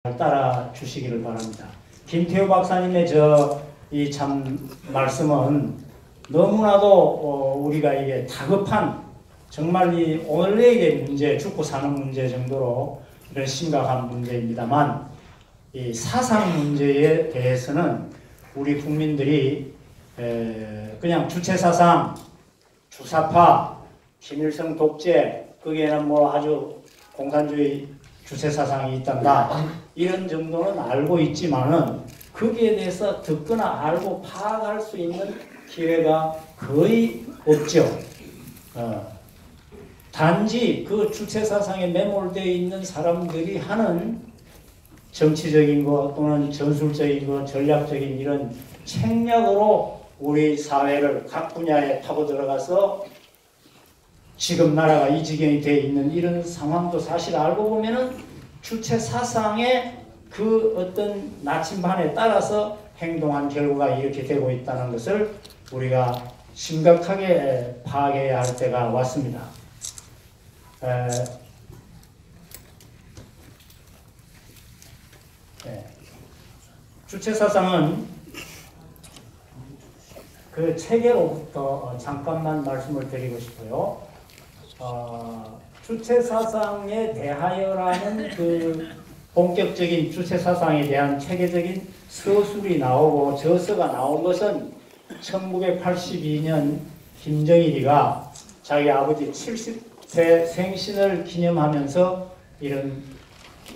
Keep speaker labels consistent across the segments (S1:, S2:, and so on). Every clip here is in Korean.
S1: 따라 주시기를 바랍니다. 김태우 박사님의 이 참 말씀은 너무나도 우리가 이게 다급한 정말 이 오늘내일의 문제, 죽고 사는 문제 정도로 이런 심각한 문제입니다만 이 사상 문제에 대해서는 우리 국민들이 그냥 주체사상, 주사파, 김일성 독재, 거기에는 뭐 아주 공산주의 주체사상이 있단다 이런 정도는 알고 있지만은 거기에 대해서 듣거나 알고 파악할 수 있는 기회가 거의 없죠. 단지 그 주체사상에 매몰되어 있는 사람들이 하는 정치적인 것 또는 전술적인 것, 전략적인 이런 책략으로 우리 사회를 각 분야에 파고 들어가서 지금 나라가 이 지경이 되어 있는 이런 상황도 사실 알고 보면은 주체 사상의 그 어떤 나침반에 따라서 행동한 결과가 이렇게 되고 있다는 것을 우리가 심각하게 파악해야 할 때가 왔습니다. 주체 사상은 그 체계로부터 잠깐만 말씀을 드리고 싶어요. 주체사상에 대하여라는 그 본격적인 주체사상에 대한 체계적인 서술이 나오고 저서가 나온 것은 1982년 김정일이가 자기 아버지 70세 생신을 기념하면서 이런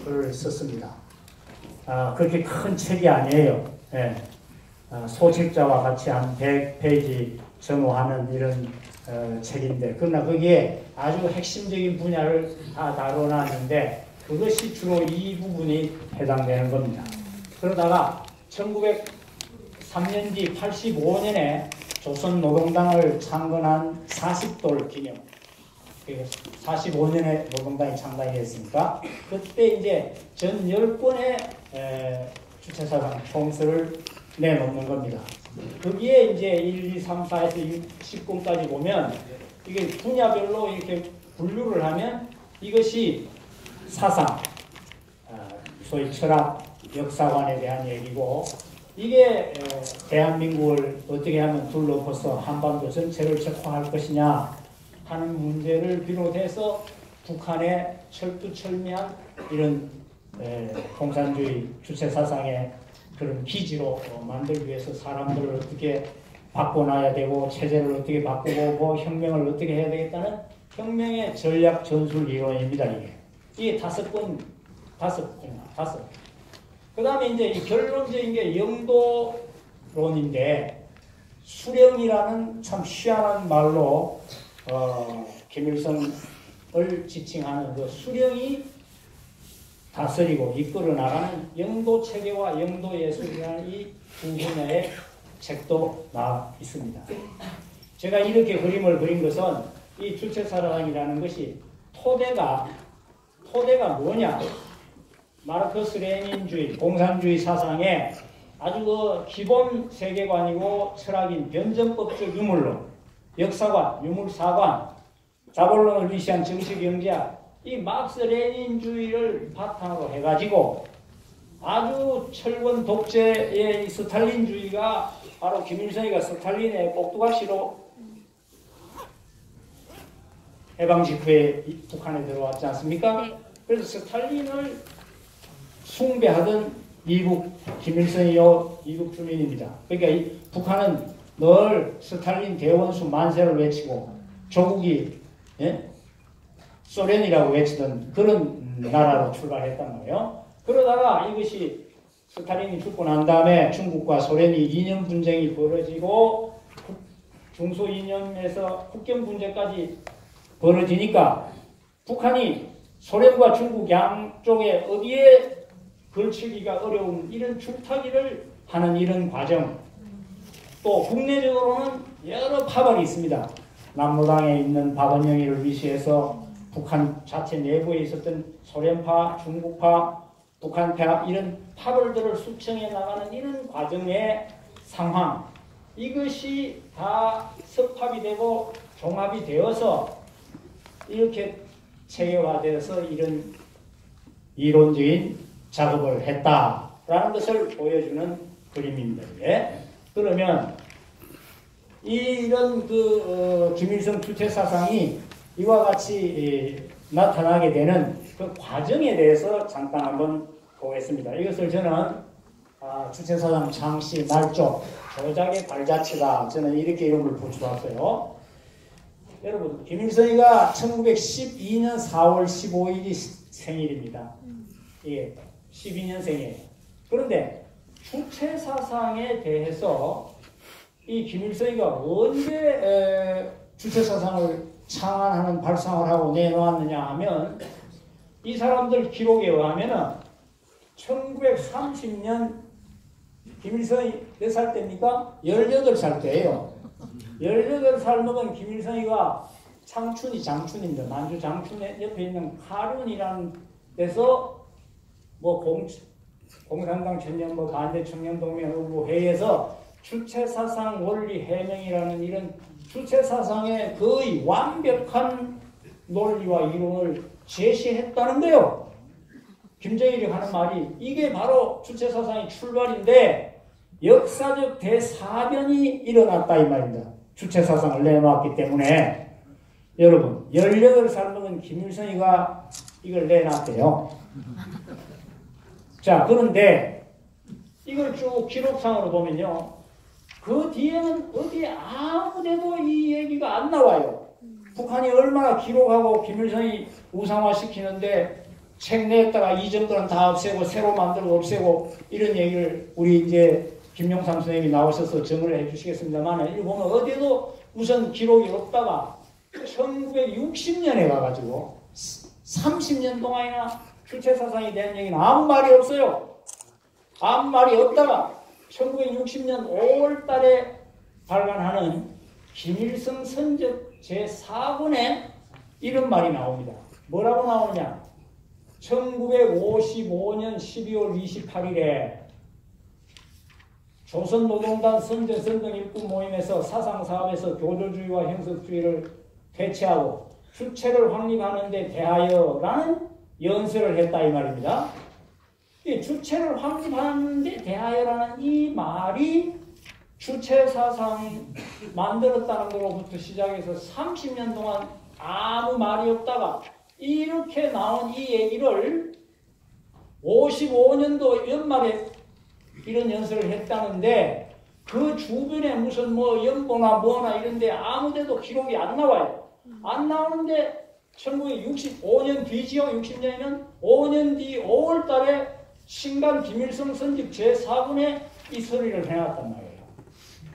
S1: 글을 썼습니다. 그렇게 큰 책이 아니에요. 예. 소책자와 같이 한 100페이지 정오하는 이런 책인데, 그러나 거기에 아주 핵심적인 분야를 다 다뤄놨는데 그것이 주로 이 부분이 해당되는 겁니다. 그러다가 1903년 뒤 85년에 조선노동당을 창건한 40돌 기념, 45년에 노동당이 창당이 됐으니까 그때 이제 전 10권의 주체사상 총서를 내놓는 겁니다. 거기에 이제 1, 2, 3, 4에서 10권까지 보면 이게 분야별로 이렇게 분류를 하면 이것이 사상, 소위 철학, 역사관에 대한 얘기고, 이게 대한민국을 어떻게 하면 둘러퍼서 한반도 전체를 적화할 것이냐 하는 문제를 비롯해서 북한의 철두철미한 이런 공산주의 주체사상의 그런 기지로 만들기 위해서 사람들을 어떻게 바꿔놔야 되고 체제를 어떻게 바꾸고 뭐 혁명을 어떻게 해야 되겠다는 혁명의 전략 전술 이론입니다. 이게 다섯. 그 다음에 이제 이 결론적인 게 영도론인데, 수령이라는 참 희한한 말로 김일성을 지칭하는 그 수령이 다스리고 이끌어 나가는 영도체계와 영도예술이라는 이 두 분야의 책도 나와 있습니다. 제가 이렇게 그림을 그린 것은 이 주체사상이라는 것이 토대가 뭐냐? 마르크스 레닌주의, 공산주의 사상의 아주 그 기본 세계관이고 철학인 변전법적 유물론, 역사관, 유물사관, 자본론을 위시한 정치경제학, 이 막스 레닌주의를 바탕으로 해가지고 아주 철권 독재의 스탈린주의가 바로 김일성이가 스탈린의 꼭두각시로 해방 직후에 북한에 들어왔지 않습니까? 네. 그래서 스탈린을 숭배하던 이북, 김일성이요 이북 주민입니다. 그러니까 이 북한은 늘 스탈린 대원수 만세를 외치고 조국이 소련이라고 외치던 그런 나라로 출발했단 말이에요. 그러다가 이것이 스탈린이 죽고 난 다음에 중국과 소련이 이념 분쟁이 벌어지고 중소 이념에서 국경 분쟁까지 벌어지니까 북한이 소련과 중국 양쪽에 어디에 걸치기가 어려운 이런 줄타기를 하는 이런 과정, 또 국내적으로는 여러 파벌이 있습니다. 남로당에 있는 박원영이를 위시해서 북한 자체 내부에 있었던 소련파, 중국파, 북한파 이런 파벌들을 숙청해 나가는 이런 과정의 상황, 이것이 다 섭합이 되고 종합이 되어서 이렇게 체계화되어서 이런 이론적인 작업을 했다라는 것을 보여주는 그림입니다. 예? 그러면 이런 김일성 주체 사상이 이와 같이 나타나게 되는 그 과정에 대해서 잠깐 한번 보겠습니다. 이것을 저는 주체 사상 창시 말조 조작의 발자취다. 저는 이렇게 이름을 붙여봤어요. 여러분, 김일성이가 1912년 4월 15일이 생일입니다. 예, 12년생이에요. 그런데 주체 사상에 대해서 이 김일성이가 언제 주체 사상을 창안하는 발상을 하고 내놓았느냐 하면 이 사람들 기록에 의하면 1930년 김일성이 몇 살 때입니까? 18살 때예요. 18살 먹은 김일성이가 장춘입니다. 만주 장춘에 옆에 있는 카륜이라는 데서 공산당 청년 반대 청년 동맹 회의에서 주체사상 원리 해명이라는 이런 주체사상의 거의 완벽한 논리와 이론을 제시했다는 거예요. 김정일이 하는 말이 이게 바로 주체사상의 출발인데 역사적 대사변이 일어났다 이 말입니다. 주체사상을 내놓았기 때문에 여러분 18살 먹은 김일성이가 이걸 내놨대요. 자, 그런데 이걸 쭉 기록상으로 보면요. 그 뒤에는 어디 아무데도 이 얘기가 안 나와요. 북한이 얼마나 기록하고 김일성이 우상화시키는데 책 냈다가 이전거는 다 없애고 새로 만들고 없애고 이런 얘기를 우리 이제 김용삼 선생님이 나오셔서 정리를 해주시겠습니다만 이거 보면 어디에도 우선 기록이 없다가 1960년에 가가지고 30년 동안이나 주체사상에 대한 얘기는 아무 말이 없어요. 아무 말이 없다가 1960년 5월 달에 발간하는 김일성 선적 제4권에 이런 말이 나옵니다. 뭐라고 나오느냐? 1955년 12월 28일에 조선노동당 선전선동 일꾼 모임에서 사상사업에서 교조주의와 형식주의를 퇴치하고 주체를 확립하는 데 대하여라는 연설을 했다 이 말입니다. 이 주체를 확립하는 데 대하여라는 이 말이 주체사상 만들었다는 것로부터 시작해서 30년 동안 아무 말이 없다가 이렇게 나온 이 얘기를 55년도 연말에 이런 연설을 했다는데 그 주변에 무슨 연보나 뭐나 이런데 아무데도 기록이 안 나와요. 안 나오는데 1965년 뒤지요. 60년이면 5년 뒤 5월 달에 신간 김일성 선집 제4군에 이 소리를 해놨단 말이에요.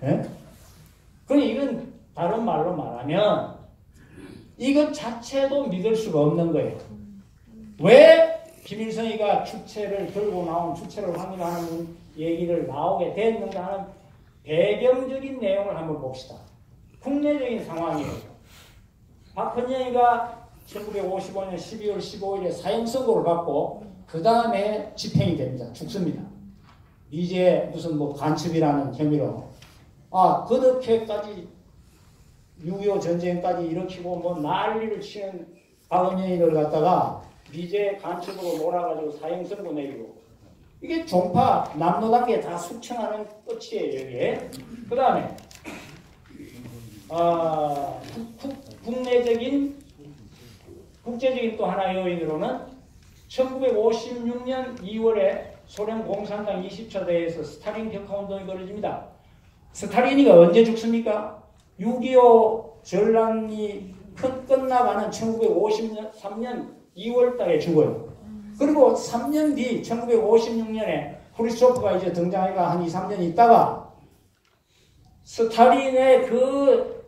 S1: 예? 그럼 이건 다른 말로 말하면 이것 자체도 믿을 수가 없는 거예요. 왜 김일성이가 주체를 들고 나온 주체를 확립하는 얘기를 나오게 됐는가 하는 배경적인 내용을 한번 봅시다. 국내적인 상황이에요. 박헌영이가 1955년 12월 15일에 사형선고를 받고 그 다음에 집행이 됩니다. 죽습니다. 이제 무슨 간첩이라는 혐의로 그렇게까지 6.25 전쟁까지 일으키고 난리를 치는 박헌영이를 갖다가 미제 간첩으로 몰아가지고 사형선고 내리고 이게 종파 남노단계 다 숙청하는 끝이에요. 여기에. 그 다음에 국제적인 또 하나의 요인으로는 1956년 2월에 소련 공산당 20차 대회에서 스탈린 격파운동이 벌어집니다. 스탈린이가 언제 죽습니까? 6.25 전란이 끝나가는 1953년 2월 달에 죽어요. 그리고 3년 뒤 1956년에 크루스초프가 이제 등장하니까 한 2, 3년 있다가 스탈린의 그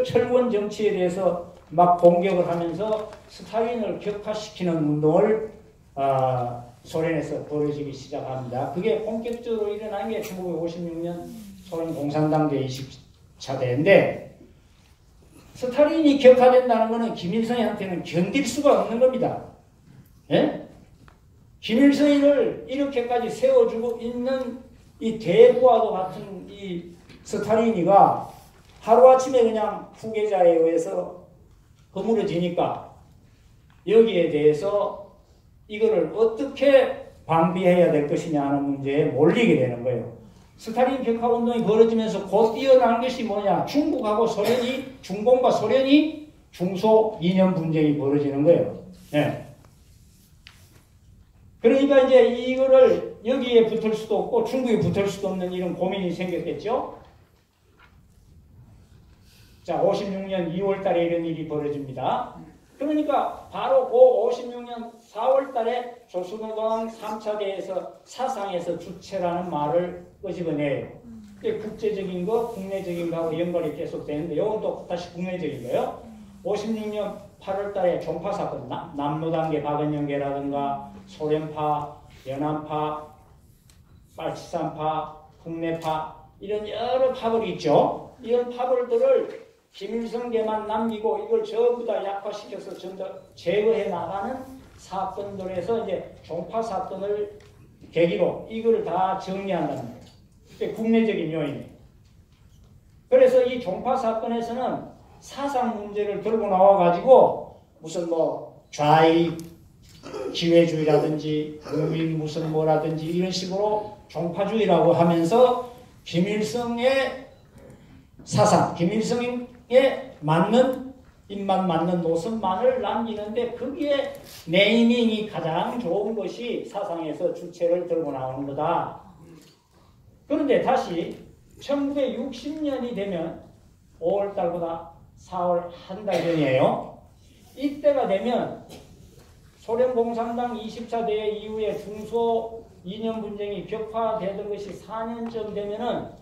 S1: 철권 정치에 대해서 막 공격을 하면서 스탈린을 격파시키는 운동을 소련에서 벌어지기 시작합니다. 그게 본격적으로 일어난 게 1956년 소련 공산당 대 20차 대회인데 스탈린이 격파된다는 것은 김일성한테는 견딜 수가 없는 겁니다. 예? 김일성을 이렇게까지 세워주고 있는 이 대부와도 같은 이 스탈린이가 하루아침에 그냥 후계자에 의해서 허물어지니까 여기에 대해서 이거를 어떻게 방비해야 될 것이냐 하는 문제에 몰리게 되는 거예요. 스탈린 격파 운동이 벌어지면서 곧 뛰어난 것이 뭐냐? 중국하고 소련이, 중공과 소련이 중소 이념 분쟁이 벌어지는 거예요. 네. 그러니까 이제 이거를 여기에 붙을 수도 없고 중국에 붙을 수도 없는 이런 고민이 생겼겠죠. 자, 56년 2월 달에 이런 일이 벌어집니다. 그러니까 바로 그 56년 4월 달에 조선노동 3차 대회에서 사상에서 주체라는 말을 끄집어내요. 국제적인 거, 국내적인 거하고 연관이 계속 되는데 이건 또 다시 국내적인 거예요. 56년 8월 달에 종파 사건, 남로단계 박은영계라든가 소련파, 연안파, 빨치산파, 국내파 이런 여러 파벌이 있죠. 이런 파벌들을 김일성계만 남기고 이걸 전부 다 약화시켜서 전부 제거해 나가는 사건들에서 이제 종파 사건을 계기로 이걸 다 정리한다는 거예요. 그게 국내적인 요인이에요. 그래서 이 종파 사건에서는 사상 문제를 들고 나와가지고 무슨 뭐 좌익 기회주의라든지 우익 무슨 뭐라든지 이런 식으로 종파주의라고 하면서 김일성의 사상, 김일성에 맞는 입맛 맞는 노선만을 남기는데 거기에 네이밍이 가장 좋은 것이 사상에서 주체를 들고 나오는 거다. 그런데 다시 1960년이 되면 5월달보다 4월 한 달 전이에요. 이때가 되면 소련 공산당 20차 대회 이후에 중소 이념 분쟁이 격화되던 것이 4년쯤 되면은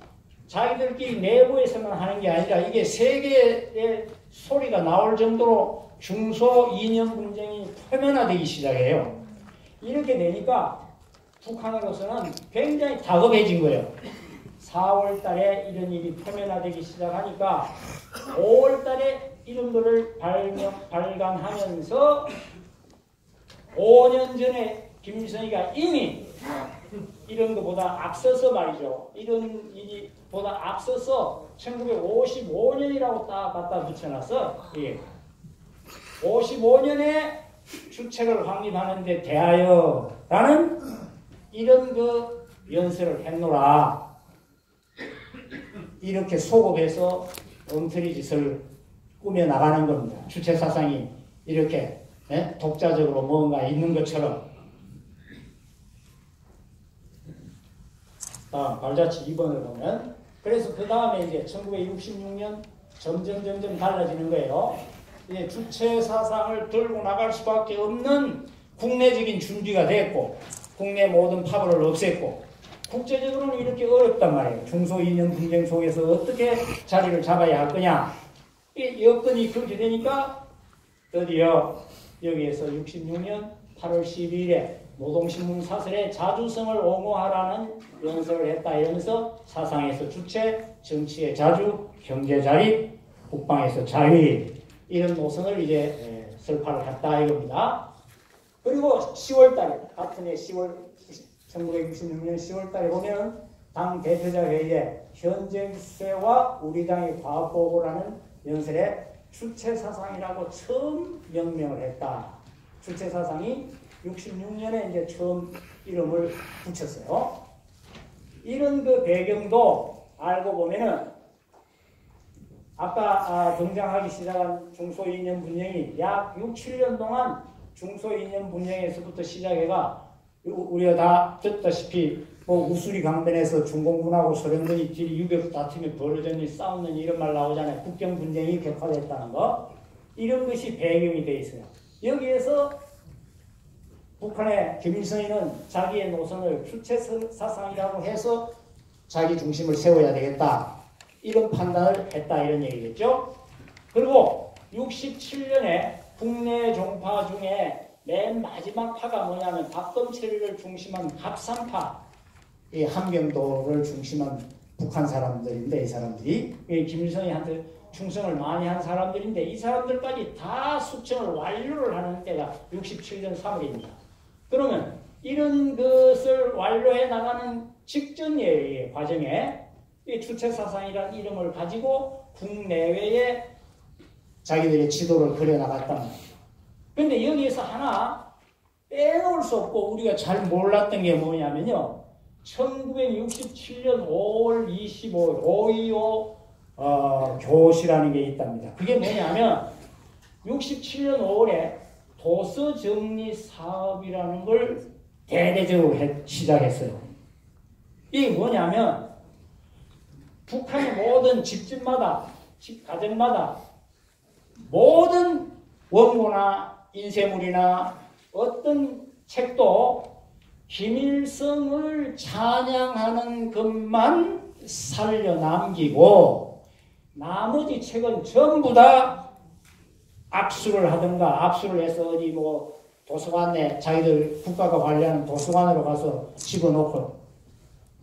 S1: 자기들끼리 내부에서만 하는 게 아니라 이게 세계의 소리가 나올 정도로 중소 이념 분쟁이 표면화되기 시작해요. 이렇게 되니까 북한으로서는 굉장히 다급해진 거예요. 4월 달에 이런 일이 표면화되기 시작하니까 5월 달에 이런 거를 발간하면서 5년 전에 김일성이가 이미 이런 것보다 앞서서 말이죠. 이런 일이 보다 앞서서 1955년이라고 딱 갖다 붙여놨어. 예. 55년에 주체를 확립하는 데 대하여 라는 이런 그 연설을 했노라. 이렇게 소급해서 엉터리 짓을 꾸며나가는 겁니다. 주체 사상이 이렇게 독자적으로 뭔가 있는 것처럼. 발자취 2번을 보면 그래서 그 다음에 이제 1966년 점점 달라지는 거예요. 이제 주체 사상을 들고 나갈 수밖에 없는 국내적인 준비가 됐고 국내 모든 파벌을 없앴고 국제적으로는 이렇게 어렵단 말이에요. 중소 이념 분쟁 속에서 어떻게 자리를 잡아야 할 거냐. 이 여건이 그렇게 되니까 드디어 여기에서 66년 8월 12일에 노동신문 사설에 자주성을 옹호하라는 연설을 했다 이러면서 사상에서 주체, 정치의 자주, 경제 자립, 국방에서 자위 이런 노선을 이제 설파를 했다 이겁니다. 그리고 10월달에 같은 해 1966년 10월달에 보면 당 대표자 회의에 현재 추세와 우리 당의 과보고라는 연설에 주체 사상이라고 처음 명명을 했다. 주체 사상이 66년에 이제 처음 이름을 붙였어요. 이런 그 배경도 알고 보면은 아까 등장하기 시작한 중소이념 분쟁이 약 6, 7년 동안 중소이념 분쟁에서부터 시작해가 우리가 다 듣다시피 뭐 우수리 강변에서 중공군하고 소련군이 뒤 유격 다툼이 벌어졌니 싸우는 이런 말 나오잖아요. 국경 분쟁이 격화됐다는 거. 이런 것이 배경이 돼 있어요. 여기에서 북한의 김일성이는 자기의 노선을 주체 사상이라고 해서 자기 중심을 세워야 되겠다. 이런 판단을 했다 이런 얘기겠죠. 그리고 67년에 국내 종파 중에 맨 마지막 파가 뭐냐면 박검철을 중심한 합산파, 이 함경도를 중심한 북한 사람들인데 이 사람들이 김일성이한테 충성을 많이 한 사람들인데 이 사람들까지 다 숙청을 완료를 하는 때가 67년 3월입니다. 그러면 이런 것을 완료해 나가는 직전이에요. 이 과정에 이 주체사상이라는 이름을 가지고 국내외에 자기들의 지도를 그려나갔단 말이에요. 그런데 여기에서 하나 빼놓을 수 없고 우리가 잘 몰랐던 게 뭐냐면요. 1967년 5월 25일 5.25 교시라는 게 있답니다. 그게 뭐냐면 67년 5월에 도서정리 사업이라는 걸 대대적으로 시작했어요. 이게 뭐냐면 북한의 모든 집집마다, 가정마다 모든 원고나 인쇄물이나 어떤 책도 김일성을 찬양하는 것만 살려남기고 나머지 책은 전부 다 압수를 하든가 압수를 해서 어디 뭐 도서관에 자기들 국가가 관리하는 도서관으로 가서 집어넣고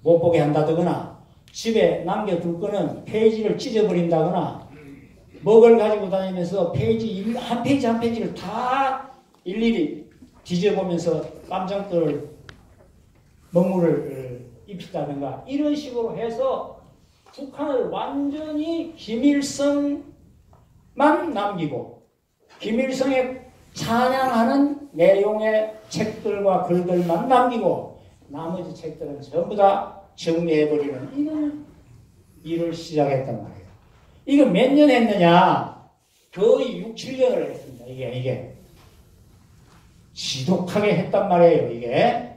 S1: 못 보게 한다거나 집에 남겨둘 거는 페이지를 찢어버린다거나 먹을 가지고 다니면서 페이지 한 페이지 한 페이지를 다 일일이 뒤져보면서 깜짝들 먹물을 입힌다든가 이런 식으로 해서 북한을 완전히 김일성만 남기고 김일성에 찬양하는 내용의 책들과 글들만 남기고 나머지 책들은 전부 다 정리해버리는 이런 일을 시작했단 말이에요. 이거 몇 년 했느냐? 거의 6, 7년을 했습니다. 이게 지독하게 했단 말이에요.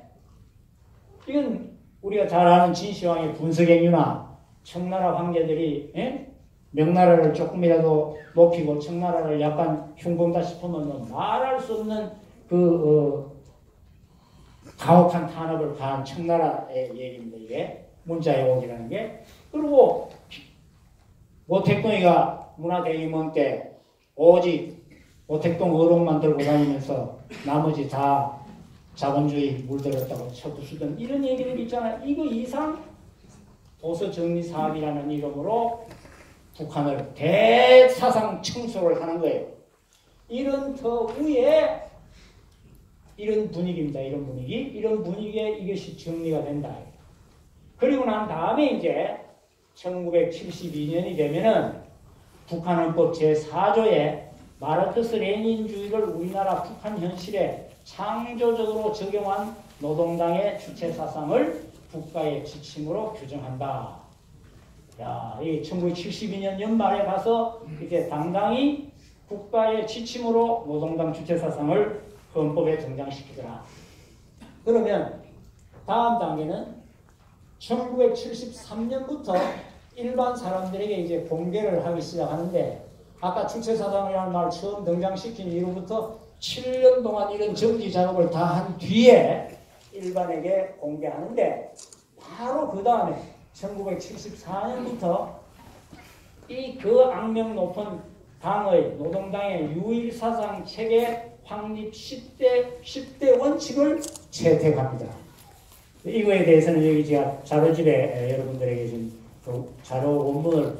S1: 이건 우리가 잘 아는 진시황의 분석행위나 청나라 황제들이 명나라를 조금이라도 높이고 청나라를 약간 흉본다 싶으면 말할 수 없는 가혹한 탄압을 가한 청나라의 얘기입니다. 이게 문자해옥이라는 게. 그리고 모택동이가 문화대임원 때 오직 모택동 어록만 들고 다니면서 나머지 다 자본주의 물들었다고 쳐부수던 이런 얘기들 있잖아요. 이거 이상 도서정리사업이라는 이름으로 북한을 대사상 청소를 하는 거예요. 이런 터 위에 이런 분위기입니다. 이런 분위기에 이것이 정리가 된다. 그리고 난 다음에 이제 1972년이 되면은 북한헌법 제4조에 마르크스 레닌주의를 우리나라 북한 현실에 창조적으로 적용한 노동당의 주체 사상을 국가의 지침으로 규정한다. 야, 이 1972년 연말에 가서 이제 당당히 국가의 지침으로 노동당 주체 사상을 헌법에 등장시키더라. 그러면 다음 단계는 1973년부터 일반 사람들에게 이제 공개를 하기 시작하는데 아까 주체 사상이라는 말 처음 등장시킨 이후부터 7년 동안 이런 정기 작업을 다 한 뒤에 일반에게 공개하는데 바로 그 다음에 1974년부터 그 악명 높은 당의 노동당의 유일사상 체계 확립 10대 원칙을 채택합니다. 이거에 대해서는 여기 제가 자료집에 여러분들에게 좀 그 자료 원문을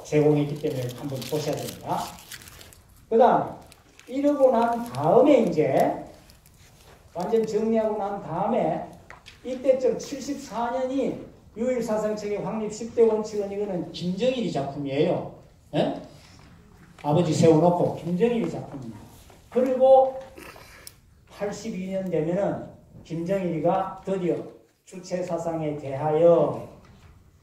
S1: 제공했기 때문에 한번 보셔야 됩니다. 그 다음 이러고 난 다음에 이제 완전 정리하고 난 다음에 이때쯤 74년이 유일사상체계 확립 10대 원칙은 이거는 김정일이 작품이에요. 에? 아버지 세워놓고 김정일이 작품입니다. 그리고 82년 되면은 김정일이가 드디어 주체사상에 대하여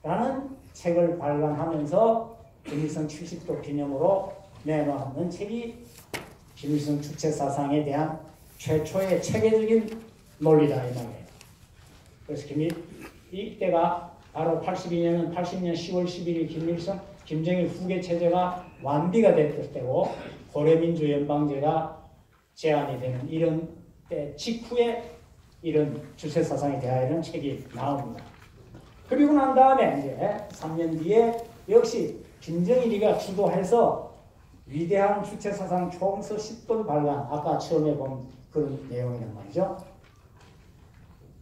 S1: 라는 책을 발간하면서 김일성 70도 기념으로 내놓는 책이 김일성 주체사상에 대한 최초의 체계적인 논리다 이 말이에요. 그래서 이때가 바로 82년은 80년 10월 11일 김정일 후계 체제가 완비가 됐을 때고 고려민주연방제가 제안이 되는 이런 때 직후에 이런 주체사상에 대하여는 책이 나옵니다. 그리고 난 다음에 이제 3년 뒤에 역시 김정일이가 주도해서 위대한 주체사상 총서 10권 발간, 아까 처음에 본 그런 내용이란 말이죠.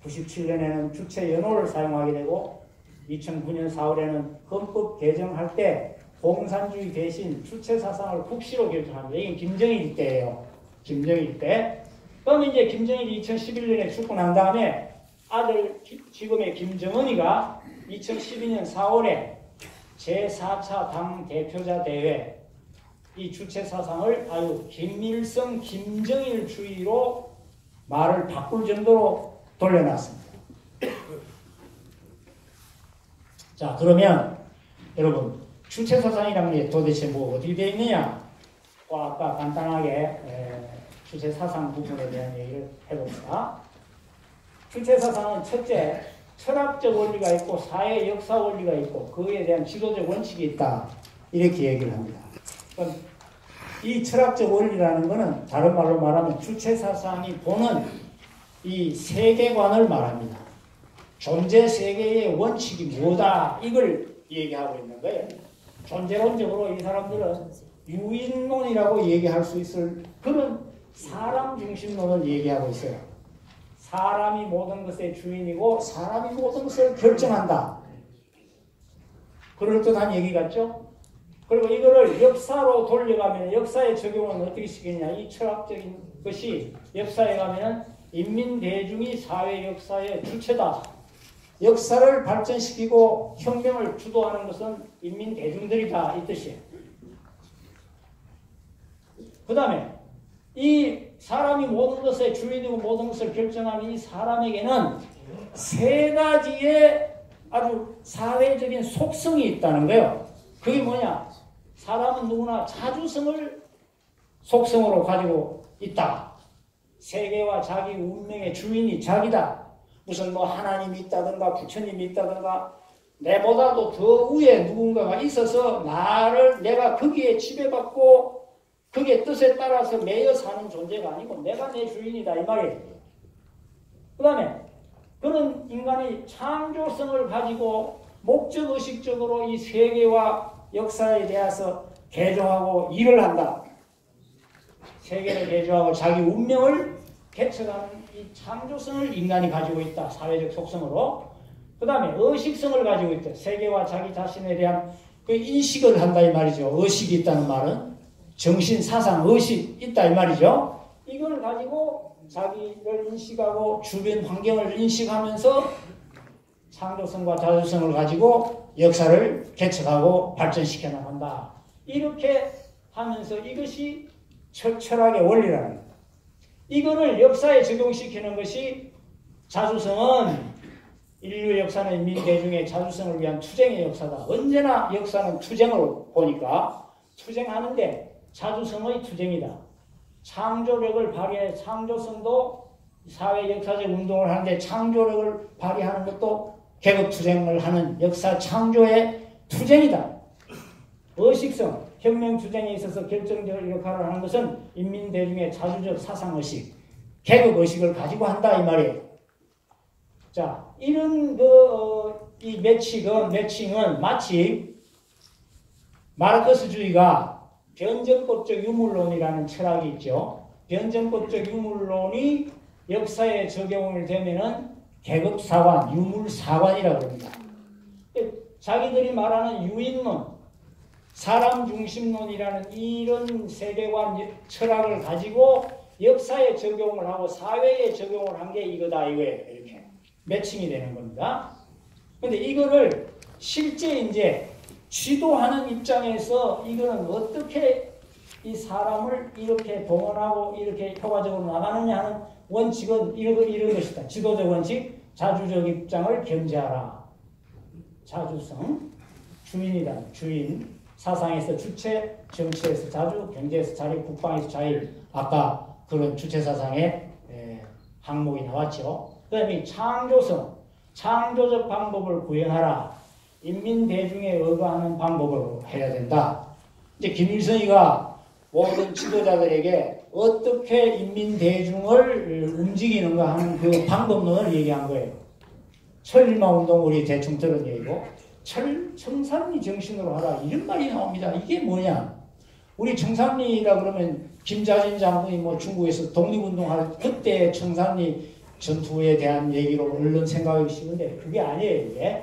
S1: 97년에는 주체연호를 사용하게 되고 2009년 4월에는 헌법 개정할 때 공산주의 대신 주체사상을 국시로 결정합니다. 이게 김정일 때예요. 김정일 때. 그럼 이제 김정일이 2011년에 죽고 난 다음에 아들 지금의 김정은이가 2012년 4월에 제4차 당 대표자 대회 이 주체 사상을 아주 김일성, 김정일 주의로 말을 바꿀 정도로 돌려놨습니다. 자, 그러면 여러분 주체 사상이라는 게 도대체 뭐 어떻게 되어 있느냐? 아까 간단하게 주체 사상 부분에 대한 얘기를 해봅니다. 주체 사상은 첫째, 철학적 원리가 있고 사회 역사 원리가 있고 그에 대한 지도적 원칙이 있다. 이렇게 얘기를 합니다. 그럼 이 철학적 원리라는 것은 다른 말로 말하면 주체 사상이 보는 이 세계관을 말합니다. 존재 세계의 원칙이 뭐다 이걸 얘기하고 있는 거예요. 존재론적으로 이 사람들은 유인론이라고 얘기할 수 있을 그런 사람 중심론을 얘기하고 있어요. 사람이 모든 것의 주인이고 사람이 모든 것을 결정한다. 그럴듯한 얘기 같죠? 그리고 이거를 역사로 돌려가면 역사의 적용은 어떻게 시키냐. 이 철학적인 것이 역사에 가면 인민대중이 사회 역사의 주체다. 역사를 발전시키고 혁명을 주도하는 것은 인민대중들이다. 이 뜻이에요. 그 다음에 이 사람이 모든 것의 주인이고 모든 것을 결정하는 이 사람에게는 세 가지의 아주 사회적인 속성이 있다는 거예요. 그게 뭐냐? 사람은 누구나 자주성을 속성으로 가지고 있다. 세계와 자기 운명의 주인이 자기다. 무슨 뭐 하나님이 있다든가 부처님이 있다든가 내보다도 더 위에 누군가가 있어서 내가 거기에 지배받고 그게 뜻에 따라서 매여 사는 존재가 아니고 내가 내 주인이다 이 말이에요. 그 다음에 그런 인간이 창조성을 가지고 목적의식적으로 이 세계와 역사에 대해서 개조하고 일을 한다. 세계를 개조하고 자기 운명을 개척하는 이 창조성을 인간이 가지고 있다. 사회적 속성으로. 그 다음에 의식성을 가지고 있다. 세계와 자기 자신에 대한 그 인식을 한다 이 말이죠. 의식이 있다는 말은 정신, 사상, 의식 있다 이 말이죠. 이걸 가지고 자기를 인식하고 주변 환경을 인식하면서 창조성과 자주성을 가지고 역사를 개척하고 발전시켜 나간다. 이렇게 하면서 이것이 철학의 원리라는 거예요. 이거를 역사에 적용시키는 것이 자주성은 인류 역사는 인민대중의 자주성을 위한 투쟁의 역사다. 언제나 역사는 투쟁으로 보니까 투쟁하는데 자주성의 투쟁이다. 창조력을 발휘해 창조성도 사회 역사적 운동을 하는데 창조력을 발휘하는 것도 계급투쟁을 하는 역사 창조의 투쟁이다. 의식성, 혁명투쟁에 있어서 결정적 역할을 하는 것은 인민대중의 자주적 사상의식, 계급의식을 가지고 한다 이 말이에요. 자, 이런 이 매칭은 마치 마르크스주의가 변전법적 유물론이라는 철학이 있죠. 변전법적 유물론이 역사에 적용을 되면은 계급사관, 유물사관이라고 합니다. 자기들이 말하는 유인론, 사람 중심론이라는 이런 세계관 철학을 가지고 역사에 적용을 하고 사회에 적용을 한 게 이거다 이거예요. 이렇게 매칭이 되는 겁니다. 근데 이거를 실제 이제 지도하는 입장에서 이거는 어떻게 이 사람을 이렇게 동원하고 이렇게 효과적으로 나가느냐 하는 원칙은 이런 것이다. 지도적 원칙, 자주적 입장을 견제하라. 자주성, 주인이다. 주인, 사상에서 주체, 정치에서 자주, 경제에서 자립, 국방에서 자율. 아까 그런 주체 사상의 항목이 나왔죠. 그 다음에 창조성, 창조적 방법을 구현하라. 인민대중에 의거하는 방법으로 해야 된다. 이제 김일성이가 모든 지도자들에게 어떻게 인민대중을 움직이는가 하는 그 방법론을 얘기한 거예요. 천일마운동 우리 대충 들은 얘기고 청산리 정신으로 하라 이런 말이 나옵니다. 이게 뭐냐? 우리 청산리라 그러면 김자진 장군이 뭐 중국에서 독립운동할 그때 청산리 전투에 대한 얘기로 얼른 생각하기 쉬운데 그게 아니에요. 이게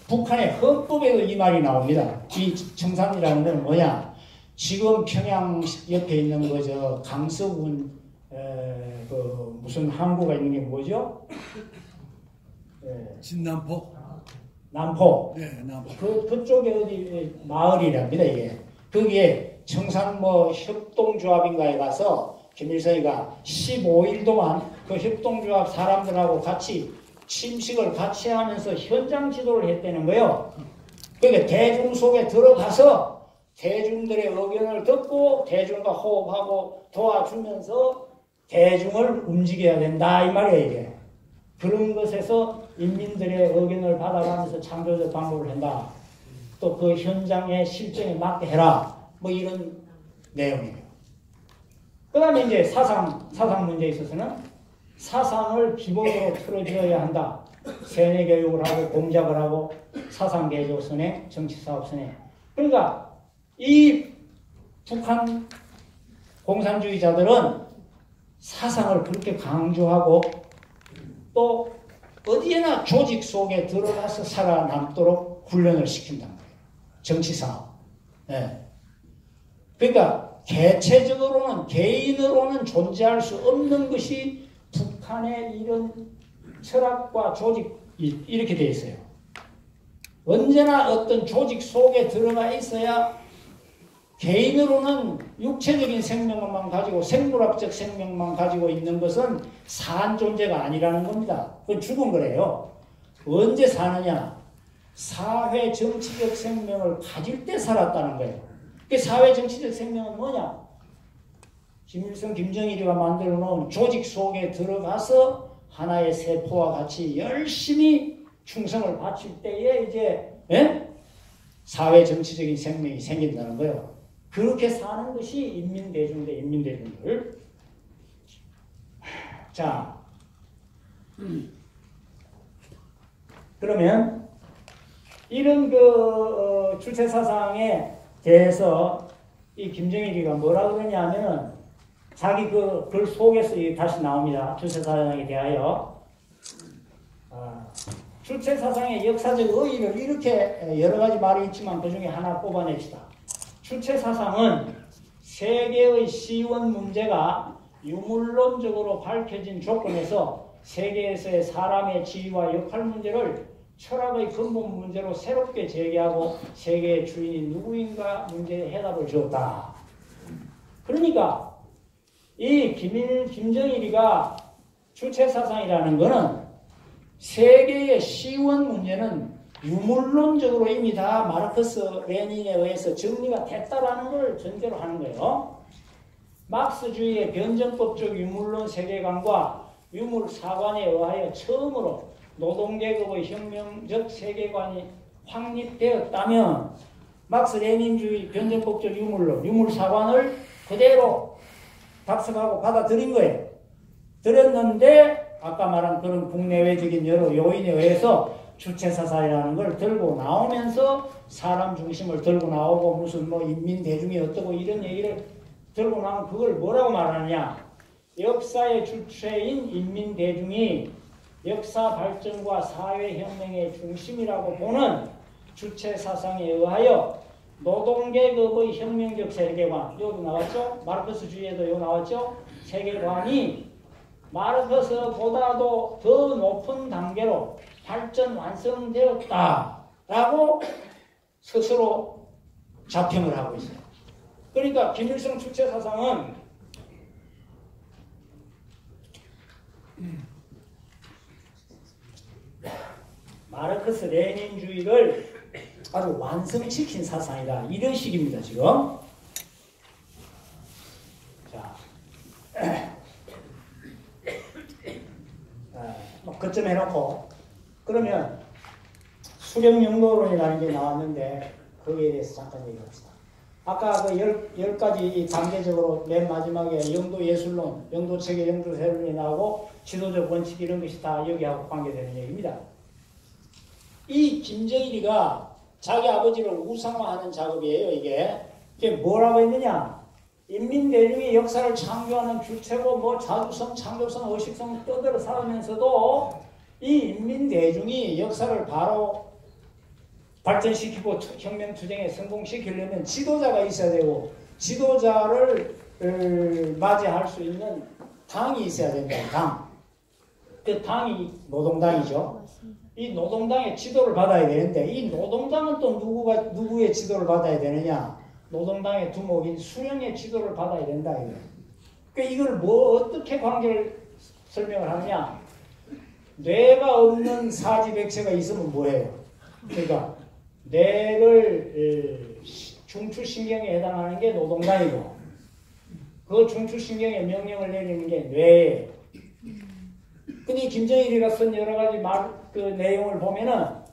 S1: 북한의 헌법에도 이 말이 나옵니다. 이 청산리라는 건 뭐냐? 지금 평양 옆에 있는 거죠. 강서군 그 무슨 항구가 있는 게 뭐죠?
S2: 진남포.
S1: 남포.
S2: 네, 남포.
S1: 그쪽에 어디 마을이랍니다. 이게 거기에 청산 뭐 협동조합인가에 가서 김일성이가 15일 동안 그 협동조합 사람들하고 같이 침식을 같이 하면서 현장 지도를 했다는 거예요. 그러니까 대중 속에 들어가서 대중들의 의견을 듣고 대중과 호흡하고 도와주면서 대중을 움직여야 된다 이 말이에요. 이게. 그런 것에서 인민들의 의견을 받아가면서 창조적 방법을 한다. 또 그 현장의 실정에 맞게 해라. 뭐 이런 내용이에요. 그 다음에 이제 사상 문제에 있어서는 사상을 기본으로 틀어줘야 한다. 세뇌 교육을 하고 공작을 하고 사상 개조 선행, 정치 사업 선행. 그러니까 이 북한 공산주의자들은 사상을 그렇게 강조하고 또 어디에나 조직 속에 들어가서 살아남도록 훈련을 시킨단 말이에요. 정치 사업. 네. 그러니까 개체적으로는 개인으로는 존재할 수 없는 것이 북한의 이런 철학과 조직 이렇게 되어 있어요. 언제나 어떤 조직 속에 들어가 있어야 개인으로는 육체적인 생명만 가지고 생물학적 생명만 가지고 있는 것은 산 존재가 아니라는 겁니다. 그건 죽은 거래요. 언제 사느냐? 사회 정치적 생명을 가질 때 살았다는 거예요. 그 사회 정치적 생명은 뭐냐? 김일성, 김정일이가 만들어 놓은 조직 속에 들어가서 하나의 세포와 같이 열심히 충성을 바칠 때에 이제 사회 정치적인 생명이 생긴다는 거예요. 그렇게 사는 것이 인민대중 대 인민대중들. 자, 그러면 이런 그 주체사상에 대해서 이 김정일이가 뭐라 그러냐면은 자기 그 글 속에서 다시 나옵니다. 주체사상에 대하여. 주체사상의 역사적 의의를 이렇게 여러 가지 말이 있지만 그 중에 하나 뽑아냅시다. 주체사상은 세계의 시원 문제가 유물론적으로 밝혀진 조건에서 세계에서의 사람의 지위와 역할 문제를 철학의 근본 문제로 새롭게 제기하고 세계의 주인이 누구인가 문제에 해답을 주었다. 그러니까 이 김정일이가 주체사상이라는 것은 세계의 시원 문제는 유물론적으로 이미 다 마르크스 레닌에 의해서 정리가 됐다라는 걸 전제로 하는 거예요. 막스주의의 변정법적 유물론 세계관과 유물사관에 의하여 처음으로 노동계급의 혁명적 세계관이 확립되었다면 막스 레닌주의 변정법적 유물론, 유물사관을 그대로 답습하고 받아들인 거예요. 들었는데 아까 말한 그런 국내외적인 여러 요인에 의해서 주체사상이라는 걸 들고 나오면서 사람 중심을 들고 나오고 무슨 뭐 인민대중이 어떠고 이런 얘기를 들고 나오면 그걸 뭐라고 말하느냐. 역사의 주체인 인민대중이 역사 발전과 사회혁명의 중심이라고 보는 주체사상에 의하여 노동계급의 혁명적 세계관, 여기도 나왔죠? 마르크스주의에도 여기 나왔죠? 세계관이 마르크스보다도 더 높은 단계로 발전 완성되었다라고 스스로 자평을 하고 있어요. 그러니까 김일성 주체사상은 마르크스 레닌주의를 아주 완성시킨 사상이다. 이런 식입니다. 지금. 자, 그쯤 해놓고 그러면 수렴영도론이라는 게 나왔는데 거기에 대해서 잠깐 얘기합시다. 아까 그 10가지 단계적으로 맨 마지막에 영도예술론, 영도체계, 영도세론이 나오고 지도적 원칙 이런 것이 다 여기하고 관계되는 얘기입니다. 이 김정일이가 자기 아버지를 우상화하는 작업이에요. 이게 뭐라고 했느냐. 인민대중이 역사를 창조하는 주체고 뭐 자주성, 창조성, 의식성 떠들어 살면서도 이 인민대중이 역사를 바로 발전시키고 혁명투쟁에 성공시키려면 지도자가 있어야 되고 지도자를 맞이할 수 있는 당이 있어야 된다. 당. 그 당이 노동당이죠. 이 노동당의 지도를 받아야 되는데 이 노동당은 또 누구의 지도를 받아야 되느냐. 노동당의 두목인 수령의 지도를 받아야 된다. 그러니까 이걸 뭐 어떻게 관계를 설명을 하느냐. 뇌가 없는 사지백체가 있으면 뭐예요? 그러니까 뇌를 중추신경에 해당하는 게 노동당이고 그 중추신경에 명령을 내리는 게 뇌예요. 근데 김정일이가 쓴 여러 가지 그 내용을 보면은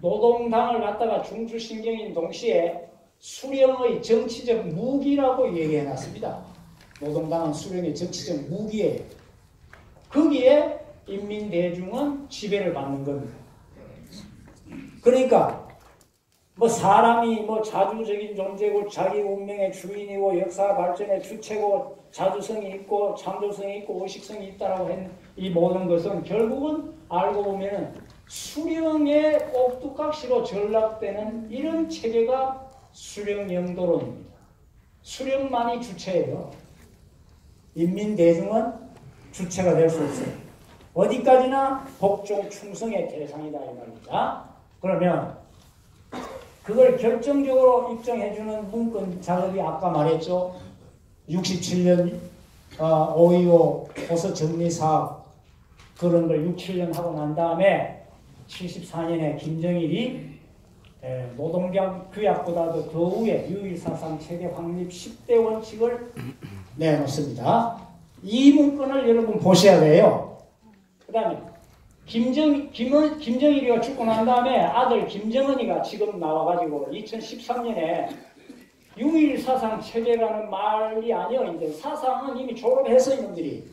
S1: 노동당을 갖다가 중추신경인 동시에 수령의 정치적 무기라고 얘기해 놨습니다. 노동당은 수령의 정치적 무기예요. 거기에 인민대중은 지배를 받는 겁니다. 그러니까 뭐 사람이 뭐 자주적인 존재고 자기 운명의 주인이고 역사 발전의 주체고 자주성이 있고 창조성이 있고 의식성이 있다라고 한 이 모든 것은 결국은 알고 보면은 수령의 꼭두각시로 전락되는 이런 체계가 수령영도론입니다. 수령만이 주체예요. 인민대중은 주체가 될 수 없어요. 어디까지나 복종 충성의 대상이다 이 말입니다. 그러면 그걸 결정적으로 입증해주는 문건 작업이 아까 말했죠. 67년 5.25 호서 정리사업 그런 걸 6, 7년 하고 난 다음에 74년에 김정일이 노동경 규약보다도 더 위에 유일사상 체계 확립 10대 원칙을 내놓습니다. 이 문건을 여러분 보셔야 돼요. 그 다음에 김정일이가 죽고 난 다음에 아들 김정은이가 지금 나와가지고 2013년에 유일사상 체계라는 말이 아니요. 이제 사상은 이미 졸업해서 이놈들이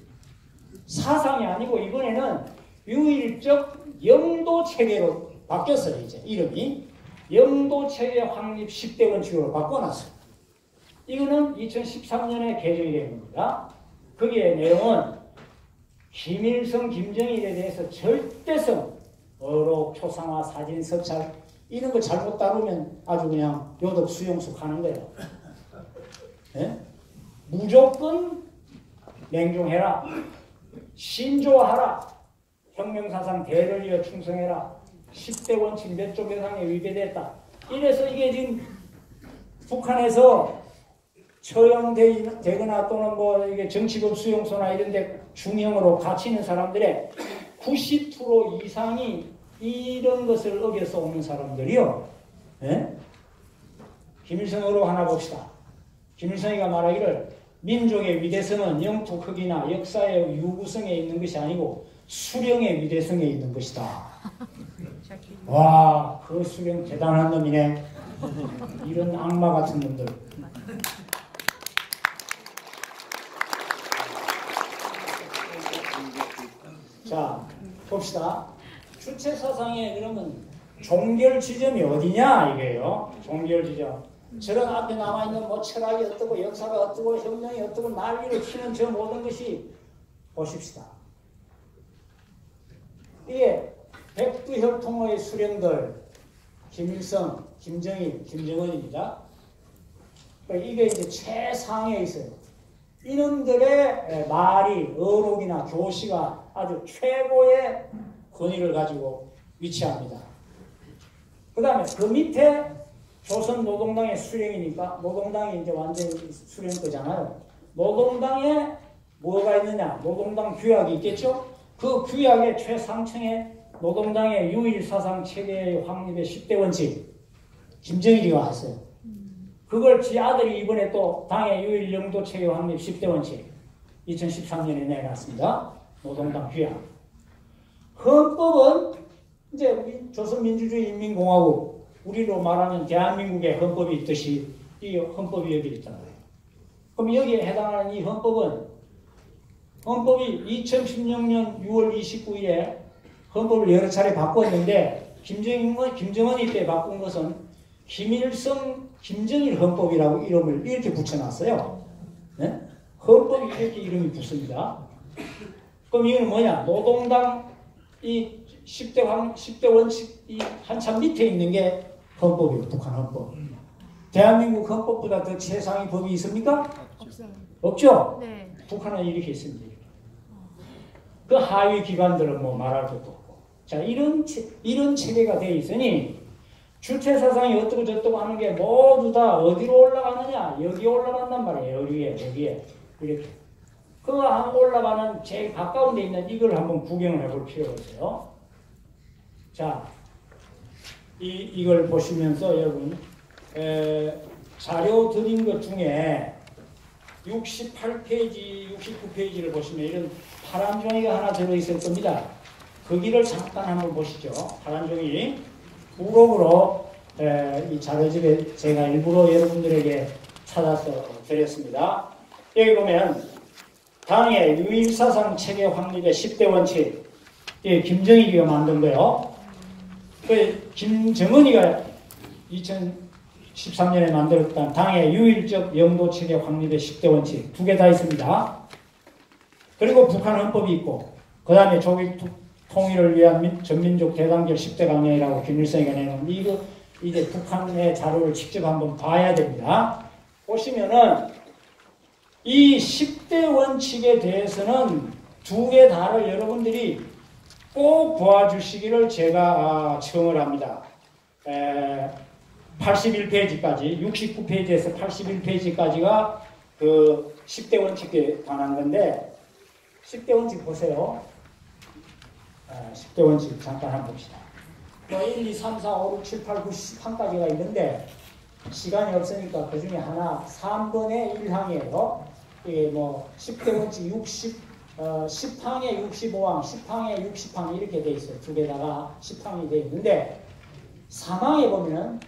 S1: 사상이 아니고 이번에는 유일적 영도체계로 바뀌었어요. 이제 이름이 영도체계 확립 10대 원칙으로 바꿔놨어요. 이거는 2013년에 개정이 된 겁니다. 거기에 내용은 김일성, 김정일에 대해서 절대성, 어록, 초상화, 사진, 서찰 이런 거 잘못 다루면 아주 그냥 요독 수용숙 하는 거예요. 네? 무조건 맹종해라. 신조하라. 혁명사상 대를 이어 충성해라. 10대 원칙 몇 조 몇 항에 위배됐다. 이래서 이게 지금 북한에서 처형되거나 또는 뭐 이게 정치법 수용소나 이런 데 중형으로 갇히는 사람들의 90% 이상이 이런 것을 어겨서 오는 사람들이요. 예? 김일성으로 하나 봅시다. 김일성이가 말하기를 민족의 위대성은 영토 크기나 역사의 유구성에 있는 것이 아니고 수령의 위대성에 있는 것이다. 와, 그 수령 대단한 놈이네. 이런 악마 같은 놈들. 자, 봅시다. 주체사상에 그러면 종결 지점이 어디냐 이게요. 종결 지점. 저런 앞에 남아있는 뭐 철학이 어떻고 역사가 어떻고 혁명이 어떻고 난리를 치는 저 모든 것이 보십시다. 이게 백두혈통의 수령들 김일성, 김정일, 김정은입니다. 이게 이제 최상에 있어요. 이놈들의 말이 어록이나 교시가 아주 최고의 권위를 가지고 위치합니다. 그 다음에 그 밑에 조선노동당의 수령이니까 노동당이 이제 완전히 수령 거잖아요. 노동당에 뭐가 있느냐? 노동당 규약이 있겠죠? 그 규약의 최상층에 노동당의 유일사상 체계의 확립의 10대 원칙 김정일이가 했어요. 그걸 지 아들이 이번에 또 당의 유일 영도 체계 확립 10대 원칙 2013년에 내놨습니다. 노동당 규약. 헌법은 이제 우리 조선민주주의 인민공화국 우리로 말하면 대한민국의 헌법이 있듯이 이 헌법이 여기 있잖아요. 그럼 여기에 해당하는 이 헌법이 2016년 6월 29일에 헌법을 여러 차례 바꿨는데 김정은이 때 바꾼 것은 김일성, 김정일 헌법이라고 이름을 이렇게 붙여놨어요. 네? 헌법이 이렇게 이름이 붙습니다. 그럼 이거는 뭐냐? 노동당 이 10대 원칙 이 한참 밑에 있는 게 헌법이에요. 북한 헌법. 대한민국 헌법보다 더 최상위 법이 있습니까?
S2: 없어요.
S1: 없죠?
S2: 네.
S1: 북한은 이렇게 있습니다. 그 하위 기관들은 뭐 말할 것도 없고. 자, 이런 체계가 되어 있으니 주체 사상이 어쩌고 저쩌고 하는 게 모두 다 어디로 올라가느냐? 여기 올라간단 말이에요. 여기에. 이렇게. 그 올라가는 제일 가까운 데 있는 이걸 한번 구경을 해볼 필요가 있어요. 자, 이걸 보시면서 여러분, 자료 드린 것 중에 68페이지, 69페이지를 보시면 이런 파란 종이가 하나 들어있을 겁니다. 거기를 잠깐 한번 보시죠. 파란 종이. 우록으로 이 자료집에 제가 일부러 여러분들에게 찾아서 드렸습니다. 여기 보면 당의 유일사상 체계 확립의 10대 원칙, 김정일이가 만든 거예요. 김정은이가 2013년에 만들었던 당의 유일적 영도 체계 확립의 10대 원칙 2개 다 있습니다. 그리고 북한 헌법이 있고, 그 다음에 조국 통일을 위한 전민족 대단결 10대 강령이라고 김일성이가 내놓은 이거 이제 북한의 자료를 직접 한번 봐야 됩니다. 보시면은 이 10대 원칙에 대해서는 2개 다를 여러분들이 꼭 보아주시기를 제가 청을 합니다. 81페이지까지, 69페이지에서 81페이지까지가 그 10대 원칙에 관한 건데, 10대 원칙 보세요. 10대 원칙 잠깐 한번 봅시다. 1, 2, 3, 4, 5, 6, 7, 8, 9, 10항까지가 있는데 시간이 없으니까 그 중에 하나 3번의 1항이에요. 이게 뭐 10대 원칙 10항에 65항, 10항에 60항 이렇게 돼 있어요. 2개다가 10항이 돼 있는데 3항에 보면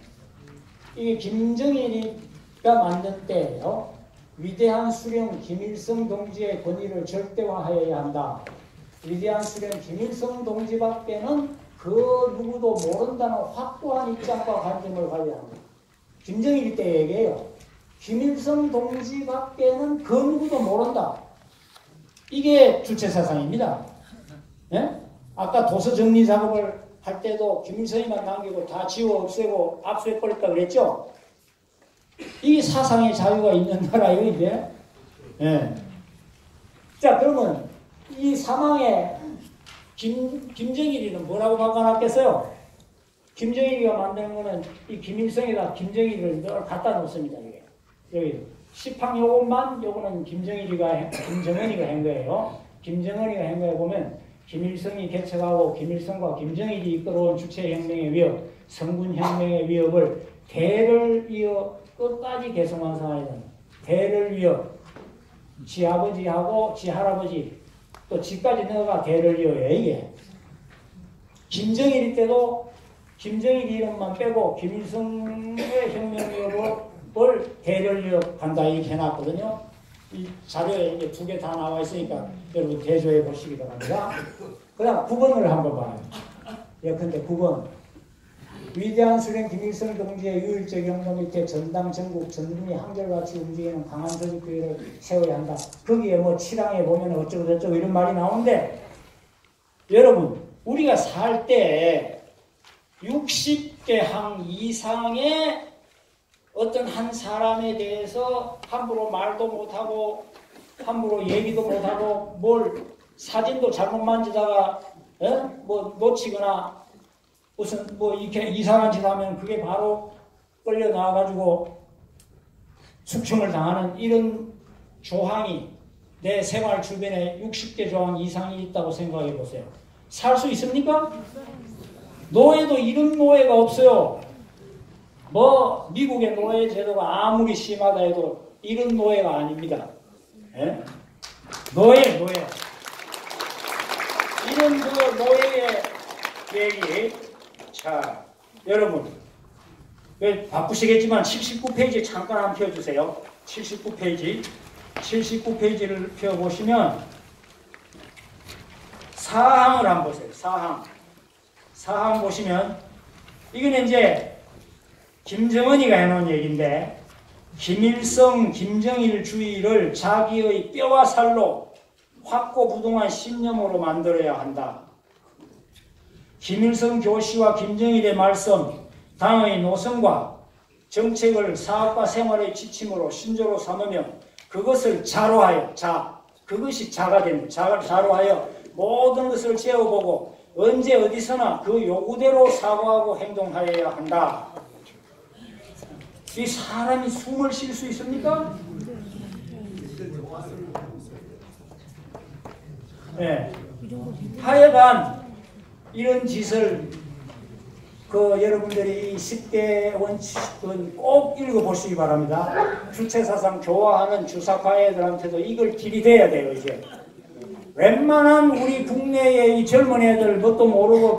S1: 이게 김정일이가 만든 때예요. 위대한 수령 김일성 동지의 권위를 절대화하여야 한다. 위대한 수령 김일성 동지밖에는 그 누구도 모른다는 확고한 입장과 관점을 가져야 합니다. 김정일 때 얘기해요. 김일성 동지밖에는 그 누구도 모른다. 이게 주체사상입니다. 예? 아까 도서 정리 작업을 할 때도 김일성이만 남기고 다 지워 없애고 압수해버렸다 그랬죠? 이 사상의 자유가 있는 나라예요, 이제. 예. 자, 그러면 이 사망에 김정일이는 뭐라고 바꿔놨겠어요? 김정일이가 만드는 거는 이 김일성에다 김정일을 늘 갖다 놓습니다. 이게. 여기 10항 요거는 김정은이가 한 거예요. 김정은이가 한 거에 보면 김일성이 개척하고 김일성과 김정일이 이끌어온 주체혁명의 위협, 성군혁명의 위협을 대를 이어 끝까지 계속완성해야 된다. 대를 이어 지 아버지하고 지 할아버지 또 지까지 넣어가 대를 이어요. 이게 김정일 때도 김정일 이름만 빼고 김일성의 혁명위협을 대를 이어 간다 이렇게 해놨거든요. 이 자료에 이제 2개 다 나와 있으니까 여러분 대조해 보시기 바랍니다. 그 다음 9번을 한번 봐요. 예컨대 9번. 위대한 수령 김일성 동지의 유일적 영도 밑에 전당 전국 전군이 한결같이 움직이는 강한 조직교회를 세워야 한다. 거기에 뭐 7항에 보면 어쩌고 저쩌고 이런 말이 나오는데 여러분 우리가 살 때 60개 항 이상의 어떤 한 사람에 대해서 함부로 말도 못하고 함부로 얘기도 못하고 뭘 사진도 잘못 만지다가 뭐 놓치거나 무슨 뭐 이렇게 이상한 짓 하면 그게 바로 끌려 나와가지고 숙청을 당하는 이런 조항이 내 생활 주변에 60개 조항 이상이 있다고 생각해 보세요. 살 수 있습니까? 노예도 이런 노예가 없어요. 뭐 미국의 노예 제도가 아무리 심하다 해도 이런 노예가 아닙니다. 예? 노예 이런 그 노예의 얘기. 자, 여러분 바쁘시겠지만 79페이지 잠깐 한번 펴주세요. 79페이지를 펴보시면 사항을 한번 보세요. 사항 보시면 이거는 이제 김정은이가 해놓은 얘기인데 김일성, 김정일 주의를 자기의 뼈와 살로 확고부동한 신념으로 만들어야 한다. 김일성 교시와 김정일의 말씀, 당의 노선과 정책을 사업과 생활의 지침으로 신조로 삼으며 그것을 자로하여 그것이 자가 됩니다. 자로하여 모든 것을 재어보고 언제 어디서나 그 요구대로 사고하고 행동하여야 한다. 이 사람이 숨을 쉴 수 있습니까? 네. 하여간 이런 짓을 여러분들이 10대 원칙은 꼭 읽어보시기 바랍니다. 주체사상 좋아하는 주사과 애들한테도 이걸 들이대야 돼요. 이제 웬만한 우리 국내의 이 젊은 애들 뭣도 모르고